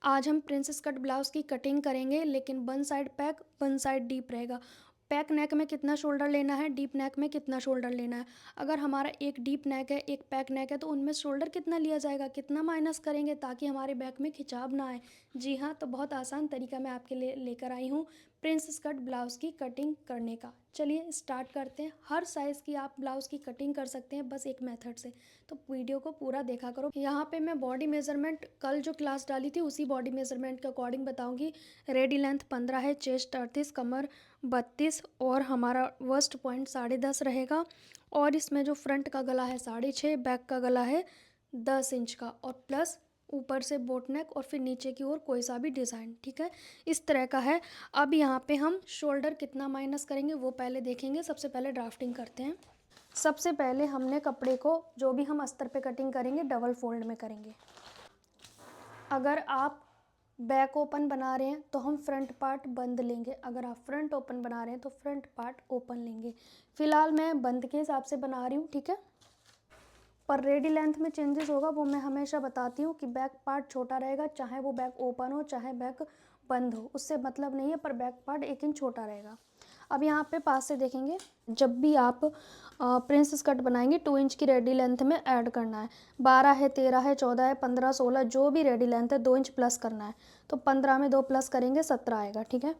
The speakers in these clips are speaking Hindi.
आज हम प्रिंसेस कट ब्लाउज़ की कटिंग करेंगे, लेकिन one side pack one side deep रहेगा। पैक नेक में कितना शोल्डर लेना है, डीप नेक में कितना शोल्डर लेना है। अगर हमारा एक डीप नेक है, एक पैक नेक है, तो उनमें शोल्डर कितना लिया जाएगा, कितना माइनस करेंगे ताकि हमारे बैक में खिंचाव ना आए। जी हाँ, तो बहुत आसान तरीका मैं आपके लिए लेकर आई हूँ प्रिंसेस कट ब्लाउज़ की कटिंग करने का। चलिए स्टार्ट करते हैं। हर साइज़ की आप ब्लाउज़ की कटिंग कर सकते हैं बस एक मेथड से, तो वीडियो को पूरा देखा करो। यहाँ पे मैं बॉडी मेजरमेंट कल जो क्लास डाली थी उसी बॉडी मेजरमेंट के अकॉर्डिंग बताऊंगी। रेडी लेंथ 15 है, चेस्ट 38, कमर 32 और हमारा वर्स्ट पॉइंट 10.5 रहेगा। और इसमें जो फ्रंट का गला है 6.5, बैक का गला है 10 इंच का, और प्लस ऊपर से बोट नेक और फिर नीचे की ओर कोई सा भी डिज़ाइन। ठीक है, इस तरह का है। अब यहाँ पे हम शोल्डर कितना माइनस करेंगे वो पहले देखेंगे। सबसे पहले ड्राफ्टिंग करते हैं। सबसे पहले हमने कपड़े को, जो भी हम अस्तर पे कटिंग करेंगे, डबल फोल्ड में करेंगे। अगर आप बैक ओपन बना रहे हैं तो हम फ्रंट पार्ट बंद लेंगे, अगर आप फ्रंट ओपन बना रहे हैं तो फ्रंट पार्ट ओपन लेंगे। फिलहाल मैं बंद के हिसाब से बना रही हूँ, ठीक है। पर रेडी लेंथ में चेंजेस होगा, वो मैं हमेशा बताती हूँ कि बैक पार्ट छोटा रहेगा, चाहे वो बैक ओपन हो चाहे बैक बंद हो, उससे मतलब नहीं है, पर बैक पार्ट 1 इंच छोटा रहेगा। अब यहाँ पे पास से देखेंगे, जब भी आप प्रिंसेस कट बनाएंगे 2 इंच की रेडी लेंथ में ऐड करना है। 12 है, 13 है, 14 है, 15, 16, जो भी रेडी लेंथ है 2 इंच प्लस करना है। तो 15 में 2 प्लस करेंगे 17 आएगा, ठीक है।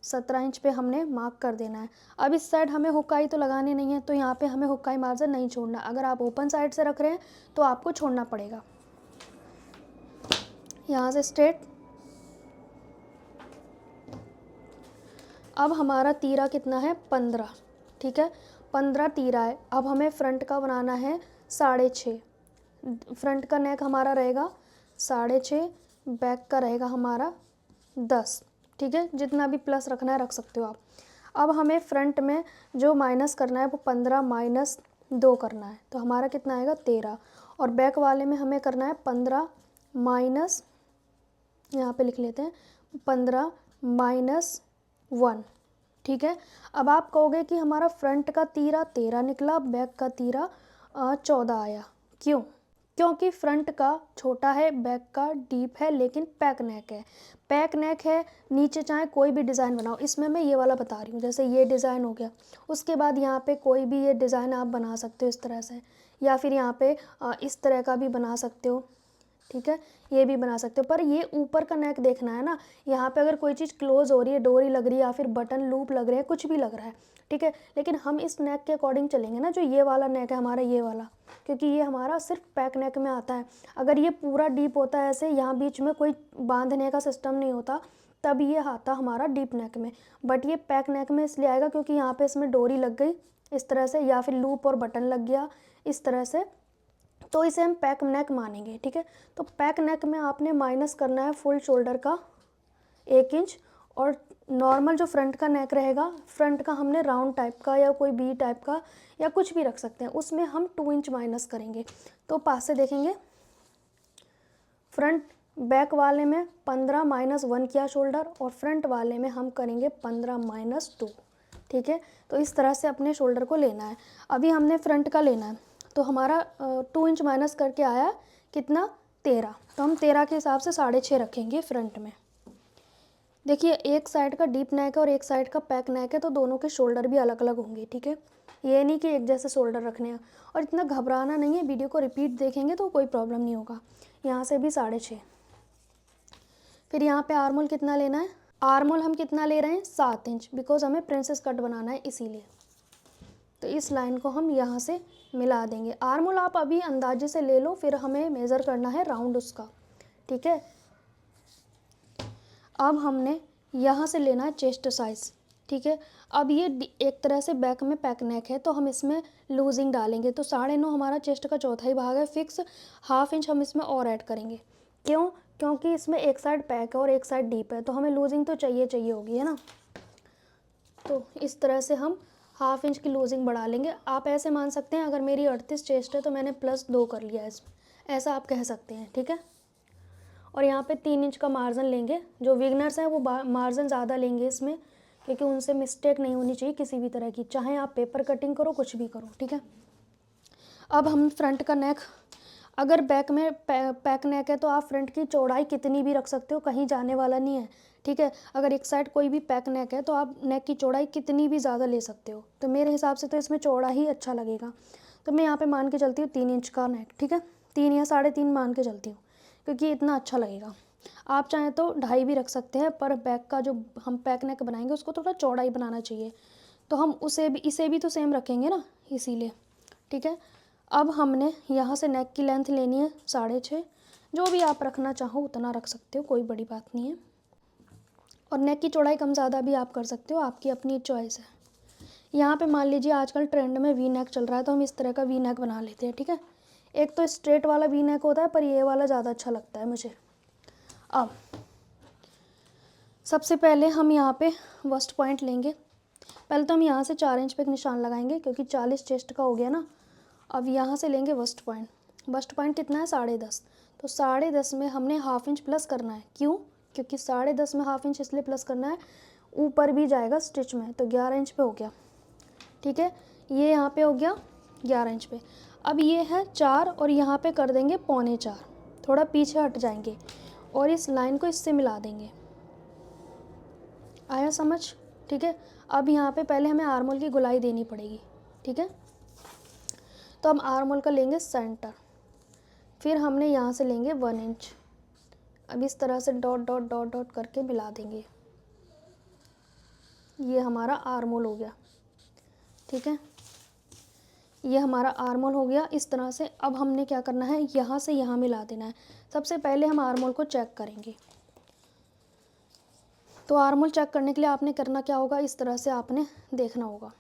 17 इंच पे हमने मार्क कर देना है। अब इस साइड हमें हुक्काई तो लगानी नहीं है, तो यहाँ पे हमें हुक्काई मार्जिन नहीं छोड़ना। अगर आप ओपन साइड से रख रहे हैं तो आपको छोड़ना पड़ेगा। यहाँ से स्ट्रेट। अब हमारा तीरा कितना है, 15, ठीक है। 15 तीरा है। अब हमें फ्रंट का बनाना है 6.5। फ्रंट का नेक हमारा रहेगा 6.5, बैक का रहेगा हमारा 10, ठीक है। जितना भी प्लस रखना है रख सकते हो आप। अब हमें फ्रंट में जो माइनस करना है वो 15 माइनस 2 करना है, तो हमारा कितना आएगा 13। और बैक वाले में हमें करना है 15 माइनस, यहाँ पे लिख लेते हैं 15 माइनस 1, ठीक है। अब आप कहोगे कि हमारा फ्रंट का तीरा 13 निकला, बैक का तीरा 14 आया। क्यों? क्योंकि फ्रंट का छोटा है, बैक का डीप है, लेकिन पैक नेक है। पैक नेक है, नीचे चाहे कोई भी डिज़ाइन बनाओ। इसमें मैं ये वाला बता रही हूँ, जैसे ये डिज़ाइन हो गया, उसके बाद यहाँ पे कोई भी ये डिज़ाइन आप बना सकते हो इस तरह से, या फिर यहाँ पे इस तरह का भी बना सकते हो, ठीक है। ये भी बना सकते हो, पर ये ऊपर का नेक देखना है ना। यहाँ पे अगर कोई चीज़ क्लोज हो रही है, डोरी लग रही है या फिर बटन लूप लग रहे हैं, कुछ भी लग रहा है, ठीक है। लेकिन हम इस नेक के अकॉर्डिंग चलेंगे ना, जो ये वाला नेक है हमारा, ये वाला, क्योंकि ये हमारा सिर्फ पैक नेक में आता है। अगर ये पूरा डीप होता है ऐसे, यहाँ बीच में कोई बांधने का सिस्टम नहीं होता, तब ये आता हमारा डीप नेक में। बट ये पैक नेक में इसलिए आएगा क्योंकि यहाँ पे इसमें डोरी लग गई इस तरह से, या फिर लूप और बटन लग गया इस तरह से, तो इसे हम पैक नेक मानेंगे, ठीक है। तो पैक नेक में आपने माइनस करना है फुल शोल्डर का 1 इंच, और नॉर्मल जो फ्रंट का नेक रहेगा, फ्रंट का हमने राउंड टाइप का या कोई बी टाइप का या कुछ भी रख सकते हैं, उसमें हम 2 इंच माइनस करेंगे। तो पास से देखेंगे, फ्रंट बैक वाले में 15 माइनस 1 किया शोल्डर, और फ्रंट वाले में हम करेंगे 15 माइनस 2, ठीक है। तो इस तरह से अपने शोल्डर को लेना है। अभी हमने फ्रंट का लेना है, तो हमारा 2 इंच माइनस करके आया कितना, 13। तो हम 13 के हिसाब से 6.5 रखेंगे फ्रंट में। देखिए, एक साइड का डीप नेक है और एक साइड का पैक नेक है, तो दोनों के शोल्डर भी अलग अलग होंगे, ठीक है। ये नहीं कि एक जैसे शोल्डर रखने हैं। और इतना घबराना नहीं है, वीडियो को रिपीट देखेंगे तो कोई प्रॉब्लम नहीं होगा। यहाँ से भी 6.5। फिर यहाँ पे आर्मोल कितना लेना है, आर्मोल हम कितना ले रहे हैं, 7 इंच, बिकॉज हमें प्रिंसेस कट बनाना है इसीलिए। तो इस लाइन को हम यहाँ से मिला देंगे। आर्मोल आप अभी अंदाजे से ले लो, फिर हमें मेज़र करना है राउंड उसका, ठीक है। अब हमने यहाँ से लेना है चेस्ट साइज़, ठीक है। अब ये एक तरह से बैक में पैक नेक है, तो हम इसमें लूजिंग डालेंगे। तो 9.5 हमारा चेस्ट का चौथाई भाग है फिक्स, ½ इंच हम इसमें और ऐड करेंगे। क्यों? क्योंकि इसमें एक साइड पैक है और एक साइड डीप है, तो हमें लूजिंग तो चाहिए होगी, है ना। तो इस तरह से हम ½ इंच की लूजिंग बढ़ा लेंगे। आप ऐसे मान सकते हैं, अगर मेरी 38 चेस्ट है तो मैंने +2 कर लिया है इसमें, ऐसा आप कह सकते हैं, ठीक है। और यहाँ पे 3 इंच का मार्जिन लेंगे। जो विगनर्स हैं वो मार्जिन ज़्यादा लेंगे इसमें, क्योंकि उनसे मिस्टेक नहीं होनी चाहिए किसी भी तरह की, चाहे आप पेपर कटिंग करो कुछ भी करो, ठीक है। अब हम फ्रंट का नेक अगर बैक में पैक नेक है तो आप फ्रंट की चौड़ाई कितनी भी रख सकते हो, कहीं जाने वाला नहीं है, ठीक है। अगर एक साइड कोई भी पैक नेक है तो आप नेक की चौड़ाई कितनी भी ज़्यादा ले सकते हो। तो मेरे हिसाब से तो इसमें चौड़ा ही अच्छा लगेगा। तो मैं यहाँ पे मान के चलती हूँ 3 इंच का नेक, ठीक है, 3 या 3.5 मान के चलती हूँ, क्योंकि इतना अच्छा लगेगा। आप चाहें तो 2.5 भी रख सकते हैं, पर बैक का जो हम पैक नेक बनाएंगे उसको थोड़ा चौड़ा ही बनाना चाहिए, तो हम इसे भी तो सेम रखेंगे ना, इसीलिए, ठीक है। अब हमने यहाँ से नेक की लेंथ लेनी है 6.5, जो भी आप रखना चाहो उतना रख सकते हो, कोई बड़ी बात नहीं है। और नेक की चौड़ाई कम ज़्यादा भी आप कर सकते हो, आपकी अपनी चॉइस है। यहाँ पे मान लीजिए आजकल ट्रेंड में वी नेक चल रहा है, तो हम इस तरह का वी नेक बना लेते हैं, ठीक है। एक तो स्ट्रेट वाला वी नेक होता है, पर ये वाला ज़्यादा अच्छा लगता है मुझे। अब सबसे पहले हम यहाँ पे वस्ट पॉइंट लेंगे। पहले तो हम यहाँ से 4 इंच पे एक निशान लगाएंगे, क्योंकि 40 चेस्ट का हो गया ना। अब यहाँ से लेंगे वस्ट पॉइंट। वस्ट पॉइंट कितना है? 10.5। तो 10.5 में हमने हाफ इंच प्लस करना है। क्यों? क्योंकि 10.5 में हाफ इंच इसलिए प्लस करना है, ऊपर भी जाएगा स्टिच में, तो 11 इंच पे हो गया, ठीक है। ये यहाँ पे हो गया 11 इंच पे। अब ये है 4 और यहाँ पे कर देंगे 3.25, थोड़ा पीछे हट जाएंगे और इस लाइन को इससे मिला देंगे। आया समझ? ठीक है। अब यहाँ पे पहले हमें आर्मोल की गोलाई देनी पड़ेगी, ठीक है। तो हम आर्मोल का लेंगे सेंटर, फिर हमने यहाँ से लेंगे 1 इंच। अब इस तरह से डॉट डॉट डॉट डॉट करके मिला देंगे। ये हमारा आर्मोल हो गया, ठीक है। ये हमारा आर्मोल हो गया इस तरह से। अब हमने क्या करना है, यहाँ से यहाँ मिला देना है। सबसे पहले हम आर्मोल को चेक करेंगे। तो आर्मोल चेक करने के लिए आपने करना क्या होगा, इस तरह से आपने देखना होगा।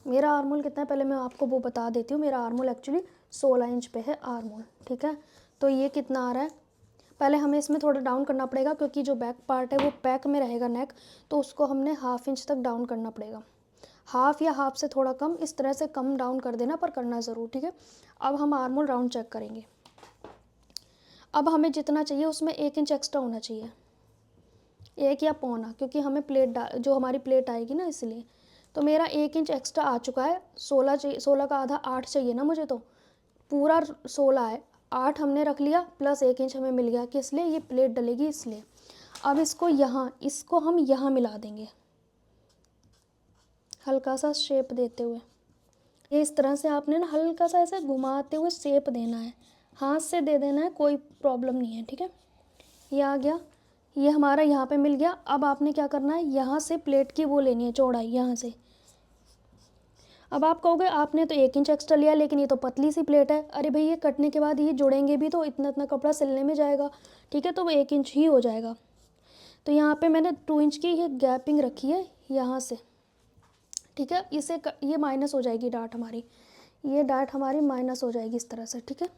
मेरा आर्मोल कितना है पहले मैं आपको वो बता देती हूँ। मेरा आर्मोल एक्चुअली 16 इंच पे है आर्मोल, ठीक है। तो ये कितना आ रहा है, पहले हमें इसमें थोड़ा डाउन करना पड़ेगा, क्योंकि जो बैक पार्ट है वो पैक में रहेगा नेक, तो उसको हमने हाफ इंच तक डाउन करना पड़ेगा। हाफ या हाफ से थोड़ा कम, इस तरह से कम डाउन कर देना, पर करना ज़रूर, ठीक है। अब हम आर्मोल राउंड चेक करेंगे। अब हमें जितना चाहिए उसमें 1 इंच एक्स्ट्रा होना चाहिए, 1 या पौना, क्योंकि हमें जो हमारी प्लेट आएगी ना, इसलिए। तो मेरा 1 इंच एक्स्ट्रा आ चुका है। 16 चाहिए, 16 का आधा 8 चाहिए ना मुझे, तो पूरा 16 है। 8 हमने रख लिया, प्लस 1 इंच हमें मिल गया, किस लिए? ये प्लेट डलेगी इसलिए। अब इसको हम यहाँ मिला देंगे, हल्का सा शेप देते हुए। ये इस तरह से आपने ना हल्का सा ऐसे घुमाते हुए शेप देना है, हाथ से दे देना है, कोई प्रॉब्लम नहीं है, ठीक है। ये आ गया, ये हमारा यहाँ पे मिल गया। अब आपने क्या करना है, यहाँ से प्लेट की वो लेनी है चौड़ाई, यहाँ से। अब आप कहोगे आपने तो 1 इंच एक्स्ट्रा लिया, लेकिन ये तो पतली सी प्लेट है। अरे भाई, ये कटने के बाद ये जुड़ेंगे भी तो इतना इतना कपड़ा सिलने में जाएगा, ठीक है, तो वो 1 इंच ही हो जाएगा। तो यहाँ पे मैंने 2 इंच की ये गैपिंग रखी है यहाँ से, ठीक है। ये माइनस हो जाएगी डार्ट हमारी, ये डार्ट हमारी माइनस हो जाएगी इस तरह से, ठीक है।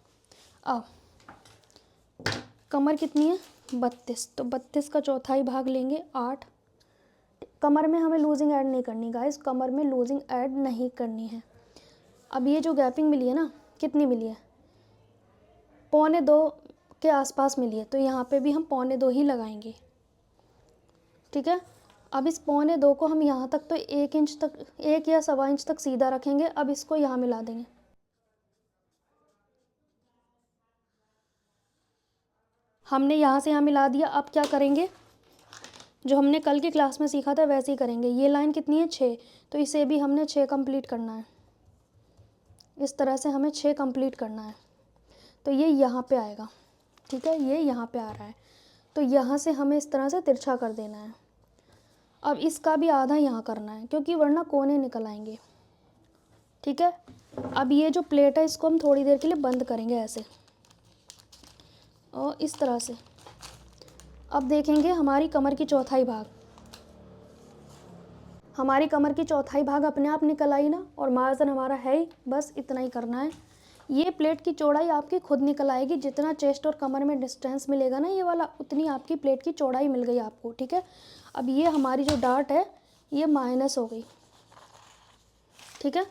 अब कमर कितनी है? 32, तो 32 का चौथाई भाग लेंगे 8। कमर में हमें लूजिंग ऐड नहीं करनी गाइस, कमर में लूजिंग ऐड नहीं करनी है। अब ये जो गैपिंग मिली है ना, कितनी मिली है? 2.25 के आसपास मिली है, तो यहाँ पे भी हम 2.25 ही लगाएंगे, ठीक है। अब इस 2.25 को हम यहाँ तक तो 1 इंच तक, 1 या 1.25 इंच तक सीधा रखेंगे। अब इसको यहाँ मिला देंगे। हमने यहाँ से यहाँ मिला दिया। अब क्या करेंगे, जो हमने कल की क्लास में सीखा था वैसे ही करेंगे। ये लाइन कितनी है? 6, तो इसे भी हमने 6 कंप्लीट करना है। इस तरह से हमें 6 कंप्लीट करना है। तो ये यहाँ पे आएगा, ठीक है, ये यहाँ पे आ रहा है, तो यहाँ से हमें इस तरह से तिरछा कर देना है। अब इसका भी आधा यहाँ करना है, क्योंकि वरना कोने निकल आएंगे, ठीक है। अब ये जो प्लेट है इसको हम थोड़ी देर के लिए बंद करेंगे ऐसे और इस तरह से। अब देखेंगे हमारी कमर की चौथाई भाग, हमारी कमर की चौथाई भाग अपने आप निकल आई ना, और मार्जिन हमारा है ही, बस इतना ही करना है। ये प्लेट की चौड़ाई आपकी खुद निकल आएगी, जितना चेस्ट और कमर में डिस्टेंस मिलेगा ना ये वाला, उतनी आपकी प्लेट की चौड़ाई मिल गई आपको, ठीक है। अब ये हमारी जो डार्ट है ये माइनस हो गई, ठीक है,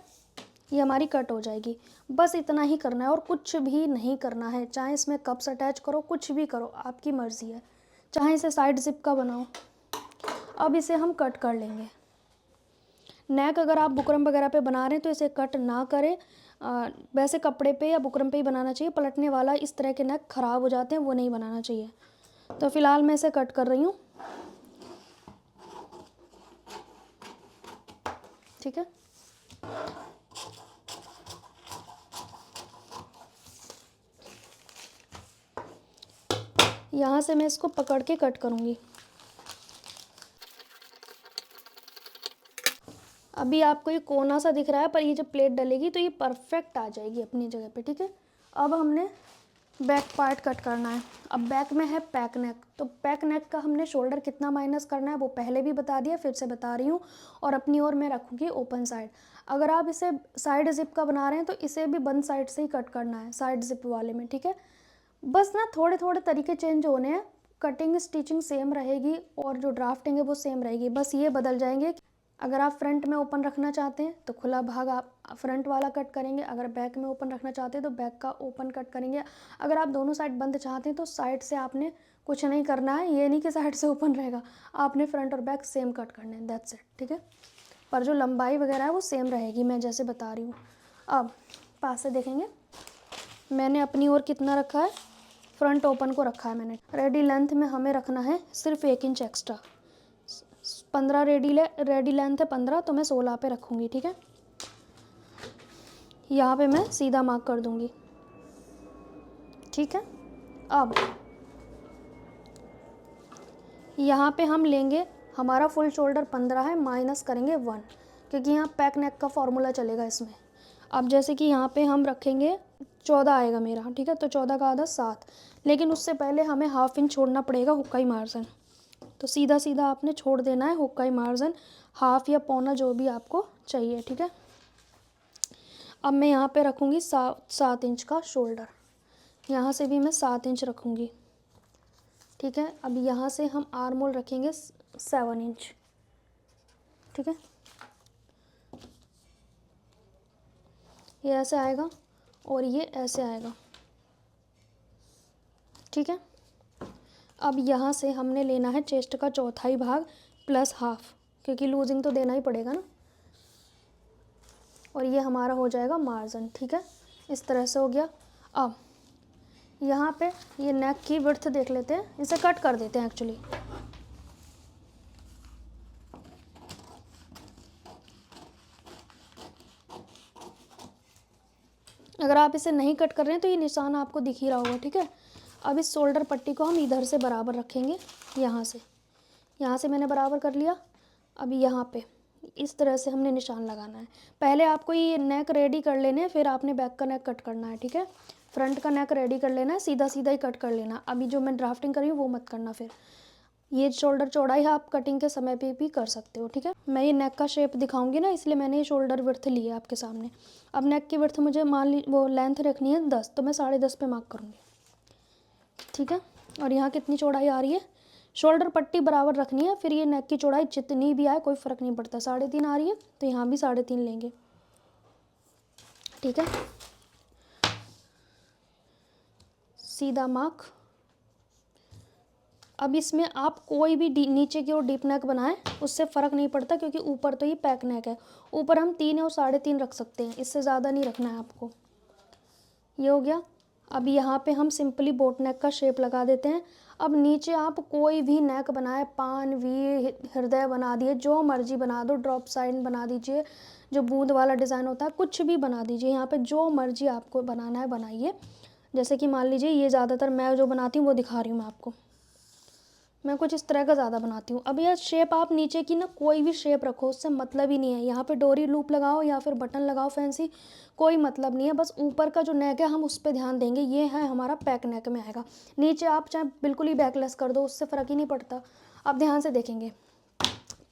ये हमारी कट हो जाएगी। बस इतना ही करना है और कुछ भी नहीं करना है। चाहे इसमें कप्स अटैच करो, कुछ भी करो, आपकी मर्ज़ी है। चाहे इसे साइड जिप का बनाओ। अब इसे हम कट कर लेंगे। नेक अगर आप बुकरम वगैरह पे बना रहे हैं तो इसे कट ना करें, वैसे कपड़े पे या बुकरम पे ही बनाना चाहिए, पलटने वाला इस तरह के नेक ख़राब हो जाते हैं, वो नहीं बनाना चाहिए। तो फ़िलहाल मैं इसे कट कर रही हूँ, ठीक है। यहाँ से मैं इसको पकड़ के कट करूँगी। अभी आपको ये कोना सा दिख रहा है, पर ये जब प्लेट डलेगी तो ये परफेक्ट आ जाएगी अपनी जगह पे, ठीक है। अब हमने बैक पार्ट कट करना है। अब बैक में है पैक नेक, तो पैक नेक का हमने शोल्डर कितना माइनस करना है वो पहले भी बता दिया, फिर से बता रही हूँ। और अपनी ओर मैं रखूँगी ओपन साइड। अगर आप इसे साइड जिप का बना रहे हैं तो इसे भी बंद साइड से ही कट करना है, साइड जिप वाले में, ठीक है। बस ना थोड़े थोड़े तरीके चेंज होने हैं, कटिंग स्टिचिंग सेम रहेगी और जो ड्राफ्टिंग है वो सेम रहेगी, बस ये बदल जाएंगे। अगर आप फ्रंट में ओपन रखना चाहते हैं तो खुला भाग आप फ्रंट वाला कट करेंगे, अगर बैक में ओपन रखना चाहते हैं तो बैक का ओपन कट करेंगे। अगर आप दोनों साइड बंद चाहते हैं तो साइड से आपने कुछ नहीं करना है, ये नहीं कि साइड से ओपन रहेगा, आपने फ्रंट और बैक सेम कट करने हैं, दैट्स इट, ठीक है। पर जो लंबाई वगैरह है वो सेम रहेगी, मैं जैसे बता रही हूँ। अब पास से देखेंगे मैंने अपनी ओर कितना रखा है, फ्रंट ओपन को रखा है मैंने। रेडी लेंथ में हमें रखना है सिर्फ 1 इंच एक्स्ट्रा। 15 रेडी लेंथ है 15, तो मैं 16 पे रखूँगी, ठीक है। यहाँ पे मैं सीधा मार्क कर दूँगी, ठीक है। अब यहाँ पे हम लेंगे, हमारा फुल शोल्डर 15 है, माइनस करेंगे 1, क्योंकि यहाँ पैक नेक का फॉर्मूला चलेगा इसमें। अब जैसे कि यहाँ पे हम रखेंगे 14 आएगा मेरा, ठीक है, तो 14 का आधा 7, लेकिन उससे पहले हमें हाफ इंच छोड़ना पड़ेगा हुक्काई मार्जिन। तो सीधा सीधा आपने छोड़ देना है हुक्काई मार्जिन, हाफ या पौना जो भी आपको चाहिए, ठीक है। अब मैं यहाँ पे रखूँगी 7 इंच का शोल्डर, यहाँ से भी मैं 7 इंच रखूँगी, ठीक है। अब यहाँ से हम आर्म होल रखेंगे 7 इंच, ठीक है। ये ऐसे आएगा और ये ऐसे आएगा, ठीक है। अब यहाँ से हमने लेना है चेस्ट का चौथाई भाग प्लस हाफ, क्योंकि लूजिंग तो देना ही पड़ेगा ना, और ये हमारा हो जाएगा मार्जिन, ठीक है। इस तरह से हो गया। अब यहाँ पे ये नेक की विड्थ देख लेते हैं, इसे कट कर देते हैं एक्चुअली। अगर आप इसे नहीं कट कर रहे हैं तो ये निशान आपको दिख ही रहा होगा, ठीक है। अब इस शोल्डर पट्टी को हम इधर से बराबर रखेंगे, यहाँ से मैंने बराबर कर लिया। अब यहाँ पे इस तरह से हमने निशान लगाना है। पहले आपको ये नेक रेडी कर लेने हैं, फिर आपने बैक का नेक कट करना है, ठीक है। फ्रंट का नेक रेडी कर लेना है, सीधा सीधा ही कट कर लेना। अभी जो मैं ड्राफ्टिंग कर रही हूँ वो मत करना। फिर ये शोल्डर चौड़ाई आप कटिंग के समय पे भी कर सकते हो, ठीक है। मैं ये नेक का शेप दिखाऊंगी ना, इसलिए मैंने ये शोल्डर विड्थ ली है आपके सामने। अब नेक की विड्थ मुझे मान ली वो लेंथ रखनी है 10, तो मैं 10.5 पे मार्क करूँगी, ठीक है। और यहाँ कितनी चौड़ाई आ रही है, शोल्डर पट्टी बराबर रखनी है, फिर ये नेक की चौड़ाई जितनी भी आए कोई फ़र्क नहीं पड़ता। 3.5 आ रही है तो यहाँ भी 3.5 लेंगे, ठीक है। सीधा मार्क। अब इसमें आप कोई भी नीचे की ओर डीप नेक बनाएं, उससे फ़र्क नहीं पड़ता, क्योंकि ऊपर तो ये पैक नेक है। ऊपर हम 3 और 3.5 रख सकते हैं, इससे ज़्यादा नहीं रखना है आपको। ये हो गया। अब यहाँ पे हम सिंपली बोट नेक का शेप लगा देते हैं। अब नीचे आप कोई भी नेक बनाए, पान वी हृदय बना दिए, जो मर्जी बना दो, ड्रॉप साइन बना दीजिए, जो बूंद वाला डिज़ाइन होता है कुछ भी बना दीजिए। यहाँ पे जो मर्जी आपको बनाना है बनाइए। जैसे कि मान लीजिए ये ज़्यादातर मैं जो बनाती हूँ वो दिखा रही हूँ मैं आपको, मैं कुछ इस तरह का ज़्यादा बनाती हूँ। अब यह शेप आप नीचे की ना कोई भी शेप रखो, उससे मतलब ही नहीं है। यहाँ पे डोरी लूप लगाओ या फिर बटन लगाओ फैंसी, कोई मतलब नहीं है। बस ऊपर का जो नेक है हम उस पर ध्यान देंगे। ये है हमारा पैक नेक में आएगा। नीचे आप चाहे बिल्कुल ही बैकलेस कर दो, उससे फ़र्क ही नहीं पड़ता। अब ध्यान से देखेंगे,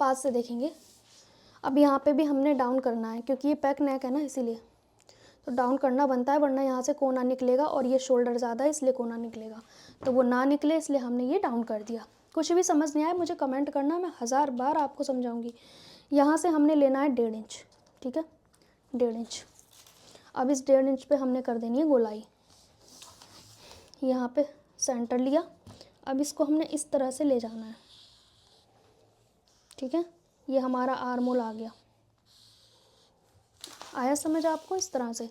पास से देखेंगे। अब यहाँ पर भी हमने डाउन करना है, क्योंकि ये पैक नेक है ना, इसीलिए तो डाउन करना बनता है, वरना यहाँ से कोना निकलेगा और ये शोल्डर ज़्यादा है इसलिए कोना निकलेगा। तो वो ना निकले इसलिए हमने ये डाउन कर दिया। कुछ भी समझ नहीं आया मुझे कमेंट करना, मैं 1000 बार आपको समझाऊंगी। यहाँ से हमने लेना है 1.5 इंच, ठीक है, 1.5 इंच। अब इस 1.5 इंच पे हमने कर देनी है गोलाई। यहाँ पे सेंटर लिया। अब इसको हमने इस तरह से ले जाना है, ठीक है। ये हमारा आर्म होल आ गया। आया समझ आपको? इस तरह से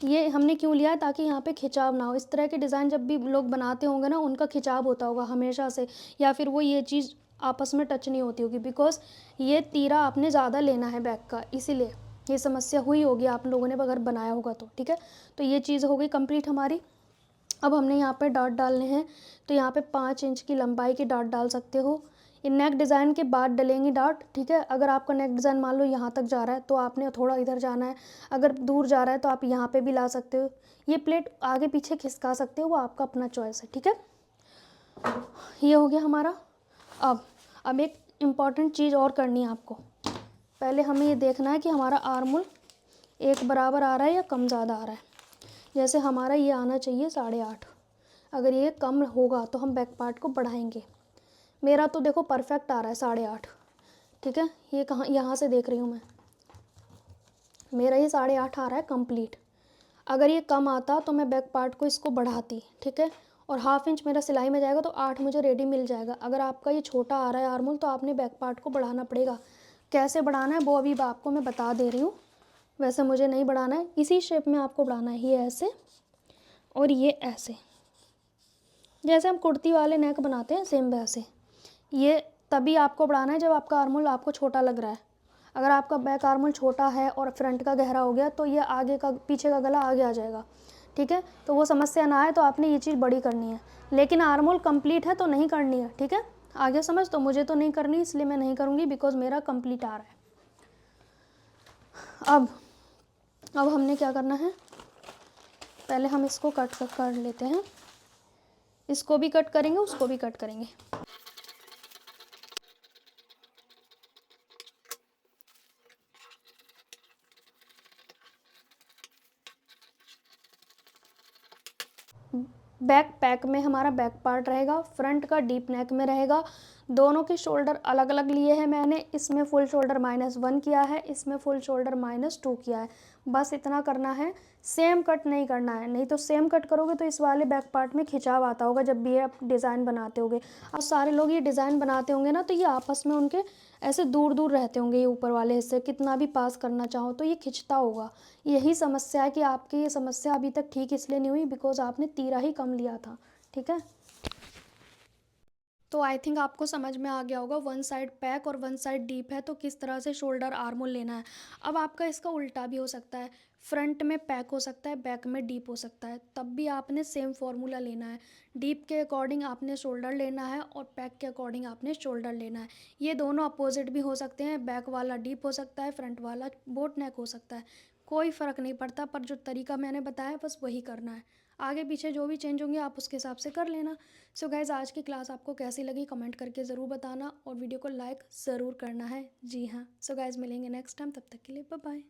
ये हमने क्यों लिया है, ताकि यहाँ पे खिंचाव ना हो। इस तरह के डिज़ाइन जब भी लोग बनाते होंगे ना, उनका खिंचाव होता होगा हमेशा से, या फिर वो ये चीज़ आपस में टच नहीं होती होगी, बिकॉज़ ये तीरा आपने ज़्यादा लेना है बैक का, इसीलिए ये समस्या हुई होगी आप लोगों ने अगर बनाया होगा तो। ठीक है, तो ये चीज़ हो गई कंप्लीट हमारी। अब हमने यहाँ पे डॉट डालने हैं, तो यहाँ पे 5 इंच की लंबाई के डॉट डाल सकते हो। ये नेक डिज़ाइन के बाद डलेंगी डॉट। ठीक है, अगर आपका नेक डिज़ाइन मान लो यहाँ तक जा रहा है तो आपने थोड़ा इधर जाना है, अगर दूर जा रहा है तो आप यहाँ पे भी ला सकते हो। ये प्लेट आगे पीछे खिसका सकते हो, वो आपका अपना चॉइस है। ठीक है, ये हो गया हमारा। अब एक इम्पॉर्टेंट चीज़ और करनी है आपको। पहले हमें ये देखना है कि हमारा आर्मोल एक बराबर आ रहा है या कम ज़्यादा आ रहा है। जैसे हमारा ये आना चाहिए 8.5। अगर ये कम होगा तो हम बैक पार्ट को बढ़ाएंगे। मेरा तो देखो परफेक्ट आ रहा है 8.5। ठीक है, ये कहाँ, यहाँ से देख रही हूँ मैं, मेरा ये 8.5 आ रहा है कंप्लीट। अगर ये कम आता तो मैं बैक पार्ट को इसको बढ़ाती। ठीक है, और हाफ इंच मेरा सिलाई में जाएगा तो 8 मुझे रेडी मिल जाएगा। अगर आपका ये छोटा आ रहा है आर्मोल तो आपने बैक पार्ट को बढ़ाना पड़ेगा। कैसे बढ़ाना है वो अभी आपको मैं बता दे रही हूँ। वैसे मुझे नहीं बढ़ाना है, इसी शेप में आपको बढ़ाना है, ये ऐसे और ये ऐसे, जैसे हम कुर्ती वाले नेक बनाते हैं सेम वैसे। ये तभी आपको बढ़ाना है जब आपका आर्मोल आपको छोटा लग रहा है। अगर आपका बैक आर्मोल छोटा है और फ्रंट का गहरा हो गया तो ये आगे का पीछे का गला आगे आ जाएगा। ठीक है, तो वो समस्या ना आए तो आपने ये चीज़ बड़ी करनी है। लेकिन आर्मोल कंप्लीट है तो नहीं करनी है। ठीक है, आगे समझ। तो मुझे तो नहीं करनी, इसलिए मैं नहीं करूँगी, बिकॉज मेरा कंप्लीट आ रहा है। अब हमने क्या करना है, पहले हम इसको कट कर लेते हैं। इसको भी कट करेंगे, उसको भी कट करेंगे। बैक पैक में हमारा बैक पार्ट रहेगा, फ्रंट का डीप नेक में रहेगा। दोनों के शोल्डर अलग अलग लिए हैं मैंने। इसमें फुल शोल्डर -1 किया है, इसमें फुल शोल्डर -2 किया है। बस इतना करना है, सेम कट नहीं करना है। नहीं तो सेम कट करोगे तो इस वाले बैक पार्ट में खिंचाव आता होगा जब भी आप डिज़ाइन बनाते होगे। अब सारे लोग ये डिज़ाइन बनाते होंगे ना, तो ये आपस में उनके ऐसे दूर दूर रहते होंगे। ये ऊपर वाले हिस्से कितना भी पास करना चाहो तो ये खिंचता होगा। यही समस्या है कि आपकी ये समस्या अभी तक ठीक इसलिए नहीं हुई बिकॉज आपने तीरा ही कम लिया था। ठीक है, तो आई थिंक आपको समझ में आ गया होगा। वन साइड पैक और वन साइड डीप है तो किस तरह से शोल्डर आर्मोल लेना है। अब आपका इसका उल्टा भी हो सकता है, फ्रंट में पैक हो सकता है, बैक में डीप हो सकता है, तब भी आपने सेम फॉर्मूला लेना है। डीप के अकॉर्डिंग आपने शोल्डर लेना है और पैक के अकॉर्डिंग आपने शोल्डर लेना है। ये दोनों अपोजिट भी हो सकते हैं, बैक वाला डीप हो सकता है, फ्रंट वाला बोट नेक हो सकता है। कोई फ़र्क नहीं पड़ता, पर जो तरीका मैंने बताया बस वही करना है। आगे पीछे जो भी चेंज होंगे आप उसके हिसाब से कर लेना। सो गाइज़, आज की क्लास आपको कैसी लगी कमेंट करके ज़रूर बताना और वीडियो को लाइक ज़रूर करना है। जी हाँ, सो गाइज़ मिलेंगे नेक्स्ट टाइम, तब तक के लिए बाय बाय।